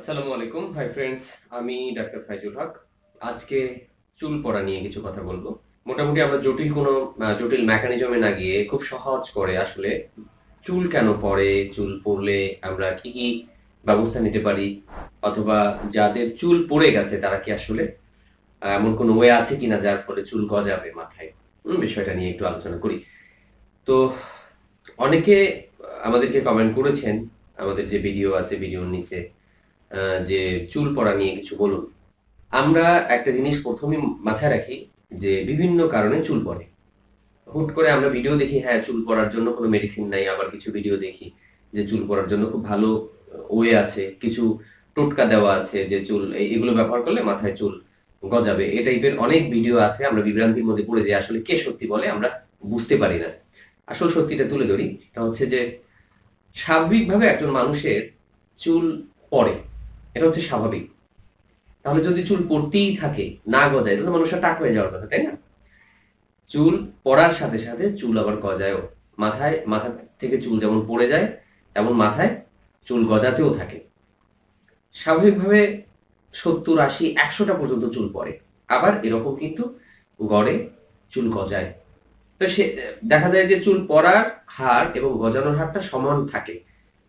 আসসালামু আলাইকুম hi friends, আমি ডাক্তার ফাইজুল হক। আজকে চুল পড়া নিয়ে কিছু কথা বলবো। মোটামুটি আমরা জটিল মেকানিজমে না গিয়ে খুব সহজ করে আসলে চুল কেন পড়ে, চুল পড়লে আমরা কি কি ব্যবস্থা নিতে পারি, অথবা যাদের চুল পড়ে গেছে তারা কি আসলে এমন কোনো ওয়ে আছে কিনা যার ফলে চুল গজাবে মাথায়, বিষয়টা নিয়ে একটু আলোচনা করি। তো অনেকে আমাদেরকে কমেন্ট করেছেন আমাদের যে ভিডিও আছে ভিডিওর নিচে, যে চুল পড়া নিয়ে কিছু বলুন। আমরা একটা জিনিস প্রথমেই মাথায় রাখি যে বিভিন্ন কারণে চুল পড়ে। হুট করে আমরা ভিডিও দেখি, হ্যাঁ চুল পড়ার জন্য কোনো মেডিসিন নাই, আবার কিছু ভিডিও দেখি যে চুল পড়ার জন্য খুব ভালো ওয়ে আছে, কিছু টোটকা দেওয়া আছে যে চুল এগুলো ব্যবহার করলে মাথায় চুল গজাবে। এই টাইপের অনেক ভিডিও আছে, আমরা বিভ্রান্তির মধ্যে পড়ে যাই, আসলে কে সত্যি বলে আমরা বুঝতে পারি না। আসল সত্যিটা তুলে ধরি, এটা হচ্ছে যে স্বাভাবিকভাবে একজন মানুষের চুল পড়ে, এটা হচ্ছে স্বাভাবিক। তাহলে যদি চুল পড়তেই থাকে, না গজায়, তাহলে মানুষের টাক হয়ে যাওয়ার কথা, তাই না? চুল পড়ার সাথে সাথে চুল আবার গজায়ও। মাথা থেকে চুল যেমন পড়ে যায়, তেমন মাথায় চুল গজাতেও থাকে। স্বাভাবিকভাবে ৭০, ৮০, ১০০টা পর্যন্ত চুল পড়ে। আবার এরকম কিন্তু গড়ে চুল গজায়। তো দেখা যায় যে চুল পড়ার হার এবং গজানোর হারটা সমান থাকে।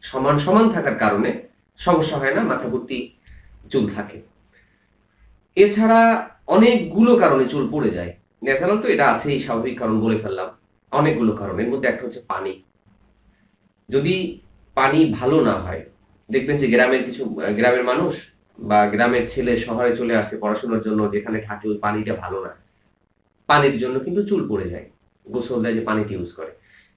সমান সমান থাকার কারণে সমস্যা হয় না, মাথা ভর্তি চুল থাকে। এছাড়া অনেকগুলো কারণে চুল পড়ে যায়। ন্যাচারাল তো এটা আছেই, স্বাভাবিক কারণ বলে ফেললাম। অনেকগুলো কারণ। এর মধ্যে একটা হচ্ছে পানি। যদি পানি ভালো না হয়, দেখবেন যে গ্রামের মানুষ বা গ্রামের ছেলে শহরে চলে আসে পড়াশোনার জন্য, যেখানে থাকে ওই পানিটা ভালো না। পানির জন্য কিন্তু চুল পড়ে যায়। গোসল দেয় যে পানিটা ইউজ করে।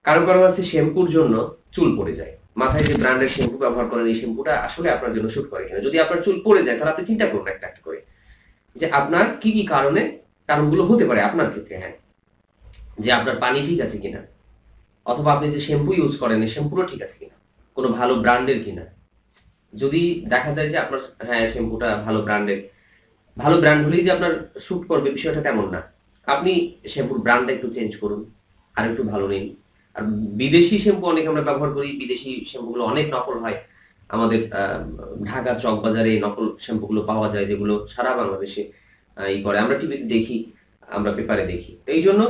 কারো আছে শ্যাম্পুর জন্য চুল পড়ে যায়। মাথায় যে ব্র্যান্ডের শ্যাম্পু ব্যবহার করেন, এই শ্যাম্পুটা আসলে আপনার জন্য শুট করে কিনা। যদি আপনার চুল পড়ে যায় তাহলে আপনি চিন্তা করুন একটা একটা করে যে আপনার কি কি কারণগুলো হতে পারে আপনার ক্ষেত্রে। হ্যাঁ, যে আপনার পানি ঠিক আছে কিনা, অথবা আপনি যে শ্যাম্পু ইউজ করেন এই শ্যাম্পুটা ঠিক আছে কিনা, কোনো ভালো ব্র্যান্ডের কিনা। যদি দেখা যায় যে আপনার, হ্যাঁ শ্যাম্পুটা ভালো ব্র্যান্ড হলেই যে আপনার স্যুট করবে বিষয়টা তেমন না। আপনি শ্যাম্পুর ব্র্যান্ডটা একটু চেঞ্জ করুন, আর একটু ভালো নিন। আর বিদেশি শ্যাম্পু অনেক আমরা ব্যবহার করি, বিদেশি শ্যাম্পুগুলো অনেক নকল হয়। আমাদের ঢাকার চকবাজারে এই নকল শ্যাম্পুগুলো পাওয়া যায়, যেগুলো সারা বাংলাদেশে করে। আমরা টিভিতে দেখি, আমরা পেপারে দেখি। তো এই জন্য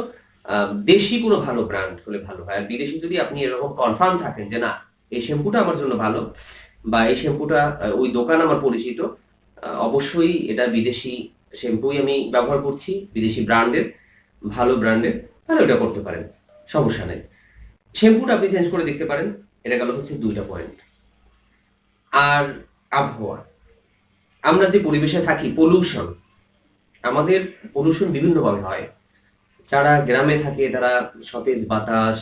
দেশি কোনো ভালো ব্র্যান্ড হলে ভালো হয়। আর বিদেশি যদি আপনি এরকম কনফার্ম থাকেন যে না, এই শ্যাম্পুটা আমার জন্য ভালো, বা এই শ্যাম্পুটা ওই দোকান আমার পরিচিত, অবশ্যই এটা বিদেশি শ্যাম্পুই আমি ব্যবহার করছি, বিদেশি ব্র্যান্ডের, ভালো ব্র্যান্ডের, তাহলে ওটা করতে পারেন, সমস্যা নেই। শ্যাম্পুটা আপনি চেঞ্জ করে দেখতে পারেন। এটা গেল হচ্ছে 2টা পয়েন্ট। আর আবহাওয়া, আমরা যে পরিবেশে থাকি, আমাদের পলিউশন বিভিন্নভাবে হয়। যারা গ্রামে থাকে তারা সতেজ বাতাস,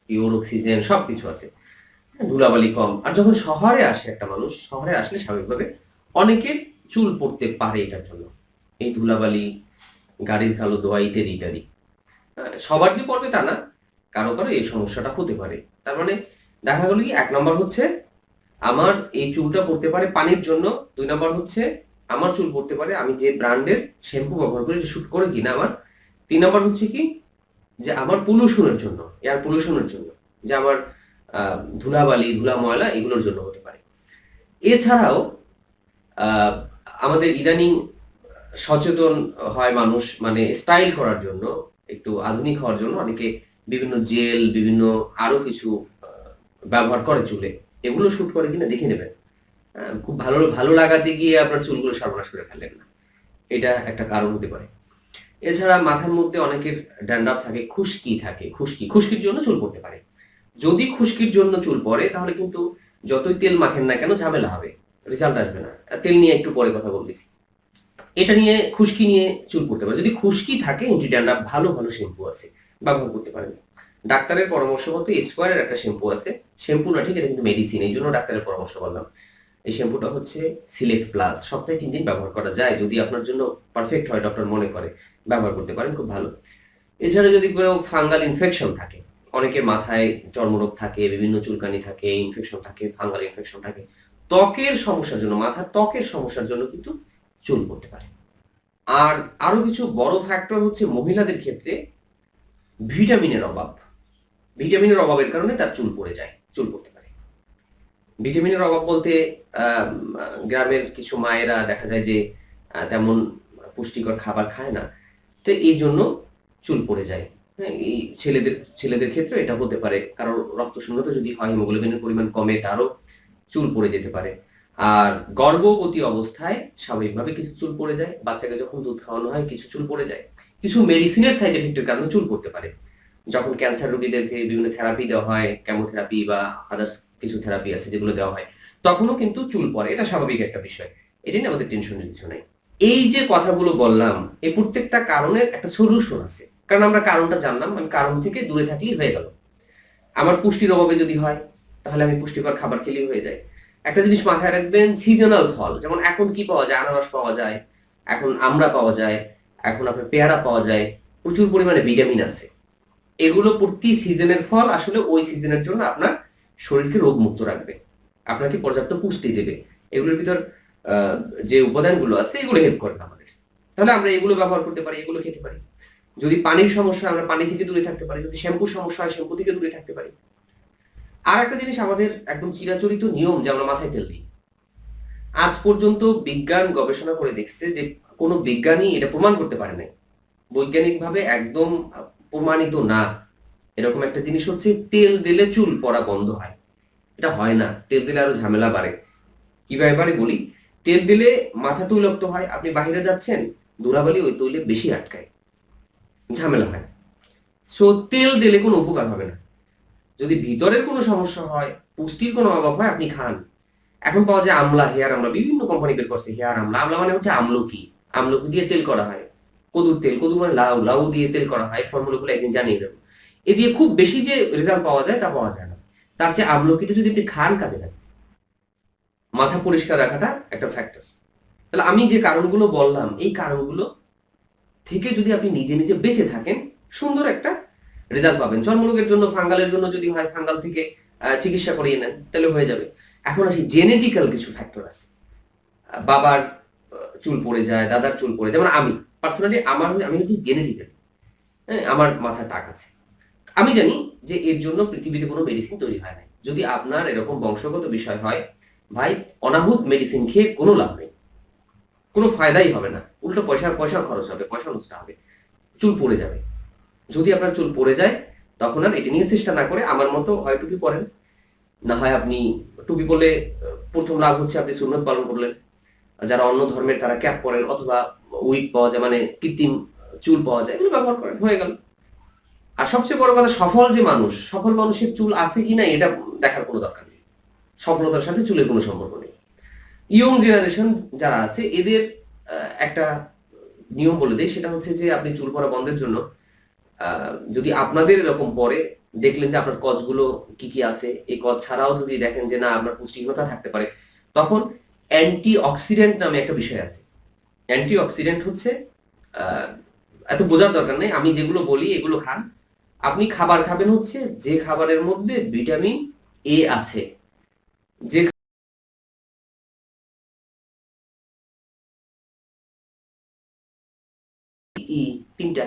পিওর অক্সিজেন সবকিছু আছে, ধুলাবালি কম। আর যখন শহরে আসলে স্বাভাবিকভাবে অনেকের চুল পড়তে পারে এটার জন্য, এই ধুলাবালি, গাড়ির কালো ধোঁয়া ইত্যাদি ইত্যাদি। সবার যে পড়বে তা না, কারো কারো এই সমস্যাটা হতে পারে। তার মানে দেখা গেল কি, 1 নম্বর হচ্ছে আমার এই চুলটা পড়তে পারে পানির জন্য। 2 নম্বর হচ্ছে আমার চুল পড়তে পারে আমি যে ব্র্যান্ডের শ্যাম্পু ব্যবহার করি এটা শুট করে কিনা আমার। 3 নম্বর হচ্ছে কি, যে আমার পলিউশনের জন্য, এয়ার পলিউশনের জন্য, যে আমার ধুলাবালি, ধুলা ময়লা এগুলোর জন্য হতে পারে। এছাড়াও আহ, আমাদের ইদানিং সচেতন হয় মানুষ, মানে স্টাইল করার জন্য, একটু আধুনিক হওয়ার জন্য অনেকে বিভিন্ন জেল, বিভিন্ন আরো কিছু ব্যবহার করে চুলে। এগুলো শুট করে কিনা দেখে নেবেন। খুব ভালো ভালো লাগাতে গিয়ে আপনার চুলগুলো সর্বনাশ করে ফেলেন না, এটা একটা কারণ হতে পারে। এছাড়া মাথার মধ্যে অনেকের ড্যান্ড্রাফ থাকে, খুশকির জন্য চুল পড়তে পারে। যদি খুশকির জন্য চুল পড়ে তাহলে কিন্তু যতই তেল মাখেন না কেন ঝামেলা হবে, রেজাল্ট আসবে না। তেল নিয়ে একটু পরে কথা বলতেছি। এটা নিয়ে, খুশকি নিয়ে চুল পড়তে পারে। যদি খুশকি থাকে, এন্টি ড্যান্ড্রাফ ভালো ভালো শ্যাম্পু আছে, ব্যবহার করতে পারেন। ডাক্তারের পরামর্শ মতো স্কোয়ারের একটা শ্যাম্পু আছে, শ্যাম্পু না ঠিক, এটা কিন্তু মেডিসিন, এই জন্য ডাক্তারের পরামর্শ বললাম। এই শ্যাম্পুটা হচ্ছে সিলেক্ট প্লাস, সপ্তাহে 3 দিন ব্যবহার করা যায়, যদি আপনার জন্য পারফেক্ট হয়, ডক্টর মনে করে ব্যবহার করতে পারেন, খুব ভালো। এছাড়া যদি কোনো ফাঙ্গাল ইনফেকশন থাকে, অনেকের মাথায় চর্মরোগ থাকে, বিভিন্ন চুলকানি থাকে, ইনফেকশন থাকে, ফাঙ্গাল ইনফেকশন থাকে, ত্বকের সমস্যার জন্য, মাথার ত্বকের সমস্যার জন্য কিন্তু চুল পড়তে পারে। আর আরো কিছু বড় ফ্যাক্টর হচ্ছে মহিলাদের ক্ষেত্রে ভিটামিনের অভাব। ভিটামিনের অভাবের কারণে তার চুল পড়তে পারে। ভিটামিনের অভাব বলতে আহ, গ্রামের কিছু মায়েরা দেখা যায় যে তেমন পুষ্টিকর খাবার খায় না, তো এই জন্য চুল পড়ে যায়। হ্যাঁ, এই ছেলেদের ক্ষেত্রে এটা হতে পারে, কারণ রক্ত শূন্যতা যদি হয়, হিমোগ্লোবিনের পরিমাণ কমে, তারও চুল পড়ে যেতে পারে। আর গর্ভবতী অবস্থায় স্বাভাবিকভাবে কিছু চুল পড়ে যায়, বাচ্চাকে যখন দুধ খাওয়ানো হয় কিছু চুল পড়ে যায়, কিছু মেডিসিনের সাইড এফেক্টের কারণে চুল পড়তে পারে। যখন ক্যান্সার রোগীদেরকে বিভিন্ন থেরাপি দেওয়া হয়, কেমোথেরাপি বা আদার্স কিছু থেরাপি আছে যেগুলো দেওয়া হয়, তখনও কিন্তু চুল পড়ে। এটা স্বাভাবিক একটা বিষয়, এটা নিয়ে আমাদের টেনশনের কিছু নাই। এই যে কথাগুলো বললাম, এই প্রত্যেকটা কারণের একটা সলিউশন আছে, কারণ আমরা কারণটা জানলাম, আমি কারণ থেকে দূরে থাকলেই হয়ে গেল। আমার পুষ্টির অভাবে যদি হয়, তাহলে আমি পুষ্টিকর খাবার খেলেই হয়ে যায়। একটা জিনিস মাথায় রাখবেন, সিজনাল ফল, যেমন এখন কি পাওয়া যায়, আনারস পাওয়া যায়, এখন আমড়া পাওয়া যায়, এখন আপনার পেয়ারা পাওয়া যায়, প্রচুর পরিমাণে ভিটামিন আছে। এগুলো প্রতি সিজনের ফল, আসলে ওই সিজনের জন্য আপনার শরীরকে রোগমুক্ত রাখবে, আপনাকে পর্যাপ্ত পুষ্টি দেবে। এগুলোর ভিতর আহ, যে উপাদানগুলো আছে এগুলো হেল্প করবে আমাদের। তাহলে আমরা এগুলো ব্যবহার করতে পারি, এগুলো খেতে পারি। যদি পানির সমস্যা, আমরা পানি থেকে দূরে থাকতে পারি। যদি শ্যাম্পুর সমস্যা হয়, শ্যাম্পু থেকে দূরে থাকতে পারি। আর একটা জিনিস আমাদের একদম চিরাচরিত নিয়ম, যে আমরা মাথায় তেল দিই। আজ পর্যন্ত বিজ্ঞান গবেষণা করে দেখছে যে কোনো বিজ্ঞানী এটা প্রমাণ করতে পারে নাই, বৈজ্ঞানিকভাবে একদম প্রমাণিত না এরকম একটা জিনিস হচ্ছে তেল দিলে চুল পড়া বন্ধ হয়। এটা হয় না, তেল দিলে আরো ঝামেলা বাড়ে। কিভাবে বাড়ে বলি, তেল দিলে মাথা তৈলাক্ত হয়, আপনি বাইরে যাচ্ছেন, ধুলাবালি ওই তৈলে বেশি আটকায়, ঝামেলা হয়। সো তেল দিলে কোনো উপকার হবে না। যদি ভিতরের কোনো সমস্যা হয়, পুষ্টির কোনো অভাব হয়, আপনি খান। এখন পাওয়া যায় আমলা, হেয়ার আমলা, বিভিন্ন কোম্পানি বের করছে হেয়ার আমলা। আমলা মানে হচ্ছে আমলকি, আমলকি দিয়ে তেল করা হয়। কদুর তেল, কদু মানে লাউ, লাউ দিয়ে তেল করা হয়। ফর্মুলাগুলো একদিন জানিয়ে দেবো। এ দিয়ে খুব বেশি যে রেজাল্ট পাওয়া যায় তা পাওয়া যায় না। তার চেয়ে আমলকিটা যদি আপনি খান, কাজে লাগে। মাথা পরিষ্কার রাখাটা একটা ফ্যাক্টর। তাহলে আমি যে কারণগুলো বললাম, এই কারণগুলো থেকে যদি আপনি নিজে নিজে বেঁচে থাকেন, সুন্দর একটা রেজাল্ট পাবেন। জন্মরোগের জন্য, ফাঙ্গালের জন্য যদি হয়, ফাঙ্গাল থেকে চিকিৎসা করিয়ে নেন, তাহলে হয়ে যাবে। এখন আসি, জেনেটিক্যাল কিছু ফ্যাক্টর আছে। বাবার চুল পড়ে যায়, দাদার চুল পড়ে যায়, যেমন আমি পার্সোনালি, আমি হচ্ছি জেনেটিক্যাল, হ্যাঁ, আমার মাথায় টাক আছে। আমি জানি যে এর জন্য পৃথিবীতে কোনো মেডিসিন তৈরি হয় না। যদি আপনার এরকম বংশগত বিষয় হয়, ভাই, অনাহুত মেডিসিন খেয়ে কোনো লাভ নেই, কোনো ফায়দাই হবে না, উল্টো পয়সা খরচ হবে, পয়সা নষ্ট হবে, চুল পড়ে যাবে। যদি আপনার চুল পড়ে যায়, তখন আর এটি নিয়ে চেষ্টা না করে আমার মতো হয় টুপি পরেন, না হয় আপনি টুপি পরলে প্রথম লাভ হচ্ছে আপনি সুন্নত পালন করলেন। যারা অন্য ধর্মের তারা ক্যাপ পরেন, অথবা উইগ পাওয়া যায়, মানে কৃত্রিম চুল পাওয়া যায়, এগুলো ব্যবহার করেন, হয়ে গেল। আর সবচেয়ে বড় কথা, সফল মানুষের চুল আছে কি না এটা দেখার কোনো দরকার নেই। সফলতার সাথে চুলের কোনো সম্পর্ক নেই। ইয়ং জেনারেশন যারা আছে, এদের একটা নিয়ম বলে দেয়, সেটা হচ্ছে যে আপনি চুল পড়া বন্ধের জন্য, যদি আপনাদের এরকম পরে দেখলেন যে আপনার কজগুলো কি কি আছে, এই কজ ছাড়াও যদি দেখেন যে না আপনার পুষ্টিহীনতা থাকতে পারে, তখন অ্যান্টি অক্সিডেন্ট নামে একটা বিষয় আছে। অ্যান্টি অক্সিডেন্ট হচ্ছে, আহ, এত বোঝার দরকার নেই, আমি যেগুলো বলি এগুলো খান। আপনি খাবার খাবেন হচ্ছে যে খাবারের মধ্যে ভিটামিন এ আছে, যে ই, তিনটা।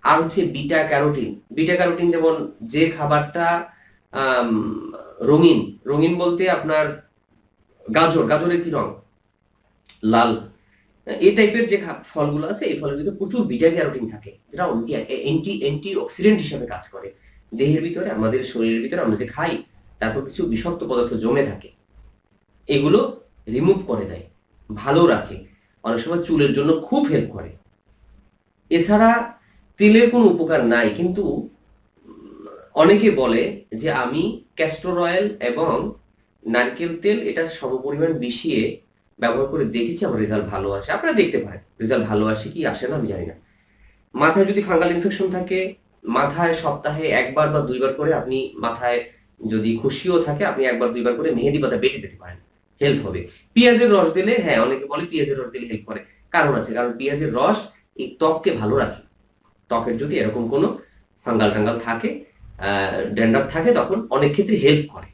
আর হচ্ছে বিটা ক্যারোটিন। বিটা ক্যারোটিন যেমন, যে খাবারটা আম, রঙিন, রঙিন বলতে আপনার গাজরের কি রং, লাল। এই টাইপের যে ফলগুলো আছে, এই ফলের ভিতরে প্রচুর বিটা ক্যারোটিন থাকে, যেটা অ্যান্টি অক্সিডেন্ট হিসেবে কাজ করে। দেহের ভিতরে, আমাদের শরীরের ভিতরে আমরা যে খাই, তারপর কিছু বিষাক্ত পদার্থ জমে থাকে, এগুলো রিমুভ করে দেয়, ভালো রাখে, অনেক সময় চুলের জন্য খুব হেল্প করে। এছাড়া তেলের কোনো উপকার নাই, কিন্তু অনেকে বলে যে আমি ক্যাস্টর অয়েল এবং নারকেল তেল এটা সমপরিমাণ মিশিয়ে ব্যবহার করে দেখেছি, আমার রেজাল্ট ভালো আসে। আপনারা দেখতে পারেন রেজাল্ট ভালো আসে কি আসে না, আমি জানি না। মাথায় যদি ফাঙ্গাল ইনফেকশন থাকে, মাথায় সপ্তাহে একবার বা দুইবার করে, আপনি মাথায় যদি খুশিও থাকে, আপনি একবার দুইবার করে মেহেদি পাতা বেটে দিতে পারেন, হেল্প হবে। পেঁয়াজের রস দিলে, হ্যাঁ, অনেকে বলে পেঁয়াজের রস দিলে হেল্প করে, কারণ আছে, কারণ পেঁয়াজের রস এই ত্বককে ভালো রাখে। ত্বকের যদি এরকম কোনো ফাঙ্গাল টাঙ্গাল থাকে, ড্যান্ড্রাফ থাকে, তখন অনেক ক্ষেত্রে হেল্প করে।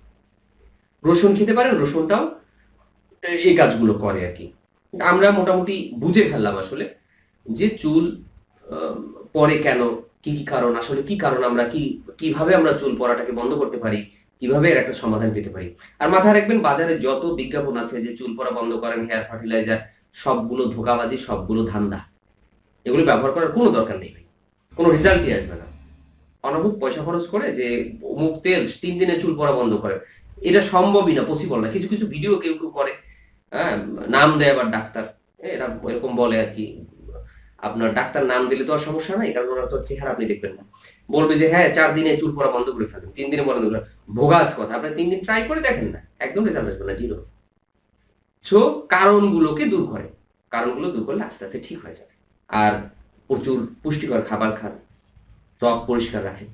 রসুন খেতে পারেন, রসুনটাও এই কাজগুলো করে আর কি। আমরা মোটামুটি বুঝে ফেললাম আসলে যে চুল আহ, পড়ে কেন, কি কি কারণ, আসলে কি কারণ, আমরা কিভাবে আমরা চুল পড়াটাকে বন্ধ করতে পারি, কিভাবে এর একটা সমাধান পেতে পারি। আর মাথায় রাখবেন, বাজারে যত বিজ্ঞাপন আছে যে চুল পড়া বন্ধ করেন, হেয়ার ফার্টিলাইজার, সবগুলো ধোঁকাবাজি, সবগুলো ধান্দা। এগুলো ব্যবহার করার কোনো দরকার নেই ভাই, কোনো রেজাল্টই আসবে না। অনবুক পয়সা খরচ করে যে অমুক তেল 3 দিনে চুল পড়া বন্ধ করে, এটা সম্ভবই না, পসিবল না। কিছু কিছু ভিডিও কেউ কেউ করে, হ্যাঁ, নাম দেয় আবার ডাক্তার, এরা এরকম বলে আর কি। আপনার ডাক্তার নাম দিলে তো আর সমস্যা নাই, কারণ ওনার তো চেহারা আপনি দেখবেন না। বলবে যে হ্যাঁ 4 দিনে চুল পড়া বন্ধ করে ফেলেন, 3 দিনে বন্ধ করে, ভোগাস কথা। আপনি 3 দিন ট্রাই করে দেখেন না, একদম রেজাল্ট আসবে না, জিরো। সো কারণগুলোকে দূর করে, কারণগুলো দূর করলে আস্তে আস্তে ঠিক হয়ে যাবে। আর প্রচুর পুষ্টিকর খাবার খান, ত্বক পরিষ্কার রাখেন।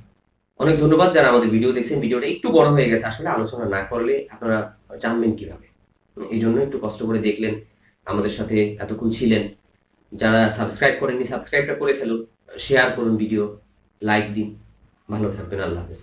অনেক ধন্যবাদ যারা আমাদের ভিডিও দেখছেন। ভিডিওটা একটু বড় হয়ে গেছে, আসলে আলোচনা না করলে আপনারা জানবেন কিভাবে, এই জন্য একটু কষ্ট করে দেখলেন, আমাদের সাথে এতক্ষণ ছিলেন। যারা সাবস্ক্রাইব করেননি, সাবস্ক্রাইবটা করে ফেলুন, শেয়ার করুন ভিডিও, লাইক দিন। ভালো থাকবেন, আল্লাহ হাফেজ।